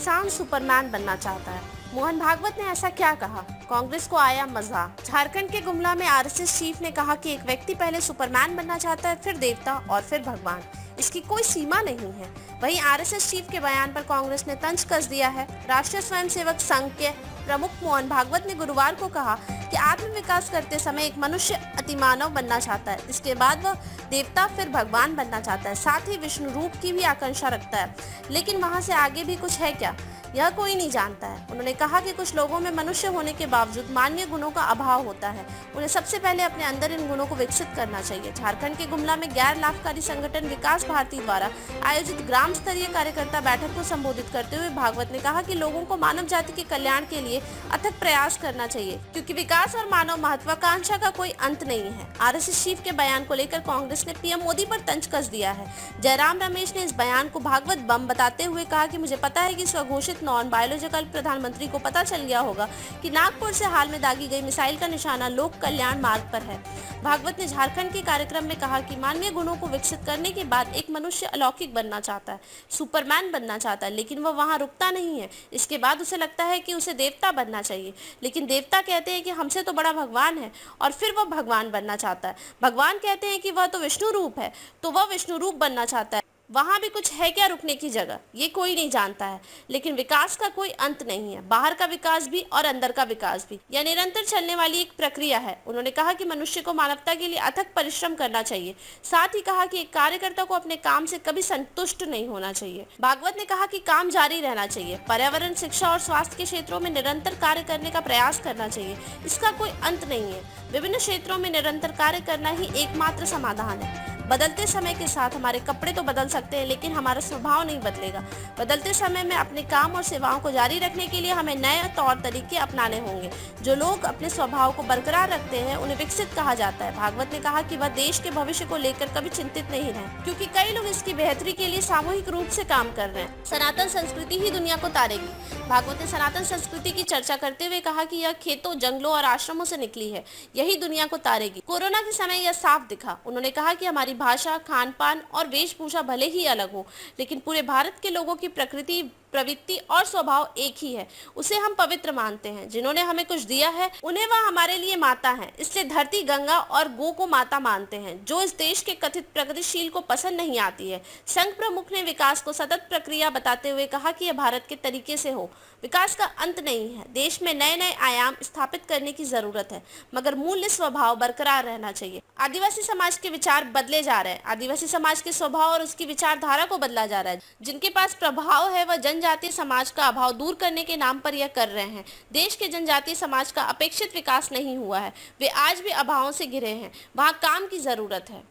किसान सुपरमैन बनना चाहता है। मोहन भागवत ने ऐसा क्या कहा? कांग्रेस को आया मजा। झारखंड के गुमला में आरएसएस चीफ ने कहा कि एक व्यक्ति पहले सुपरमैन बनना चाहता है, फिर देवता और फिर भगवान। इसकी कोई सीमा नहीं है। वहीं आरएसएस चीफ के बयान पर कांग्रेस ने तंज कस दिया है। राष्ट्रीय स्वयंसेवक संघ के प्रमुख मोहन भागवत ने गुरुवार को कहा कि आत्म विकास करते समय एक मनुष्य अतिमानव बनना चाहता है, इसके बाद वह देवता फिर भगवान बनना चाहता है, साथ ही विष्णु रूप की भी आकांक्षा रखता है। लेकिन वहां से आगे भी कुछ है क्या, यह कोई नहीं जानता है। उन्होंने कहा कि कुछ लोगों में मनुष्य होने के बावजूद मानवीय गुणों का अभाव होता है। उन्हें सबसे पहले अपने अंदर इन गुणों को विकसित करना चाहिए। झारखंड के गुमला में गैर लाभकारी संगठन विकास भारती द्वारा आयोजित ग्राम स्तरीय कार्यकर्ता बैठक को संबोधित करते हुए भागवत ने कहा कि लोगों को मानव जाति के कल्याण के लिए अथक प्रयास करना चाहिए, क्योंकि विकास और मानव महत्वाकांक्षा का कोई अंत नहीं है। आरएसएस चीफ के बयान को लेकर कांग्रेस ने पीएम मोदी पर तंज कस दिया है। जयराम रमेश ने इस बयान को भागवत बम बताते हुए कहा कि मुझे पता है कि स्वघोषित नॉन बायोलॉजिकल प्रधानमंत्री को पता चल गया होगा कि नागपुर से हाल में दागी गई मिसाइल का निशाना लोक कल्याण मार्ग पर है। भागवत ने झारखंड के कार्यक्रम में कहा कि मानवीय गुणों को विकसित करने के बाद एक मनुष्य अलौकिक बनना चाहता है, सुपरमैन बनना चाहता है, लेकिन वह वहां रुकता नहीं है। इसके बाद उसे लगता है कि उसे देवता बनना चाहिए, लेकिन देवता कहते हैं कि हमसे तो बड़ा भगवान है, और फिर वह भगवान बनना चाहता है। भगवान कहते हैं कि वह तो विष्णु रूप है, तो वह विष्णु रूप बनना चाहता है। वहां भी कुछ है क्या रुकने की जगह, ये कोई नहीं जानता है। लेकिन विकास का कोई अंत नहीं है, बाहर का विकास भी और अंदर का विकास भी, यह निरंतर चलने वाली एक प्रक्रिया है। उन्होंने कहा कि मनुष्य को मानवता के लिए अथक परिश्रम करना चाहिए। साथ ही कहा कि एक कार्यकर्ता को अपने काम से कभी संतुष्ट नहीं होना चाहिए। भागवत ने कहा कि काम जारी रहना चाहिए, पर्यावरण, शिक्षा और स्वास्थ्य के क्षेत्रों में निरंतर कार्य करने का प्रयास करना चाहिए। इसका कोई अंत नहीं है। विभिन्न क्षेत्रों में निरंतर कार्य करना ही एकमात्र समाधान है। बदलते समय के साथ हमारे कपड़े तो बदल सकते हैं, लेकिन हमारा स्वभाव नहीं बदलेगा। बदलते समय में अपने काम और सेवाओं को जारी रखने के लिए हमें नए तौर तरीके अपनाने होंगे। जो लोग अपने स्वभाव को बरकरार रखते हैं उन्हें विकसित कहा जाता है। भागवत ने कहा कि वह देश के भविष्य को लेकर कभी चिंतित नहीं रहे, क्योंकि कई लोग इसकी बेहतरी के लिए सामूहिक रूप से काम कर रहे हैं। सनातन संस्कृति ही दुनिया को तारेगी। भागवत ने सनातन संस्कृति की चर्चा करते हुए कहा कि यह खेतों, जंगलों और आश्रमों से निकली है, यही दुनिया को तारेगी। कोरोना के समय यह साफ दिखा। उन्होंने कहा कि हमारी भाषा, खान पान और वेशभूषा भले ही अलग हो, लेकिन पूरे भारत के लोगों की प्रकृति, प्रवृत्ति और स्वभाव एक ही है। उसे हम पवित्र मानते हैं। जिन्होंने हमें कुछ दिया है उन्हें वह हमारे लिए माता है, इसलिए धरती, गंगा और गो को माता मानते हैं, जो इस देश के कथित प्रगतिशील को पसंद नहीं आती है। संघ प्रमुख ने विकास को सतत प्रक्रिया बताते हुए कहा कि यह भारत के तरीके से हो, विकास का अंत नहीं है। देश में नए नए आयाम स्थापित करने की जरूरत है, मगर मूल्य स्वभाव बरकरार रहना चाहिए। आदिवासी समाज के विचार बदले जा रहे हैं। आदिवासी समाज के स्वभाव और उसकी विचारधारा को बदला जा रहा है। जिनके पास प्रभाव है वह जनजातीय समाज का अभाव दूर करने के नाम पर यह कर रहे हैं। देश के जनजातीय समाज का अपेक्षित विकास नहीं हुआ है, वे आज भी अभावों से घिरे हैं। वहाँ काम की जरूरत है।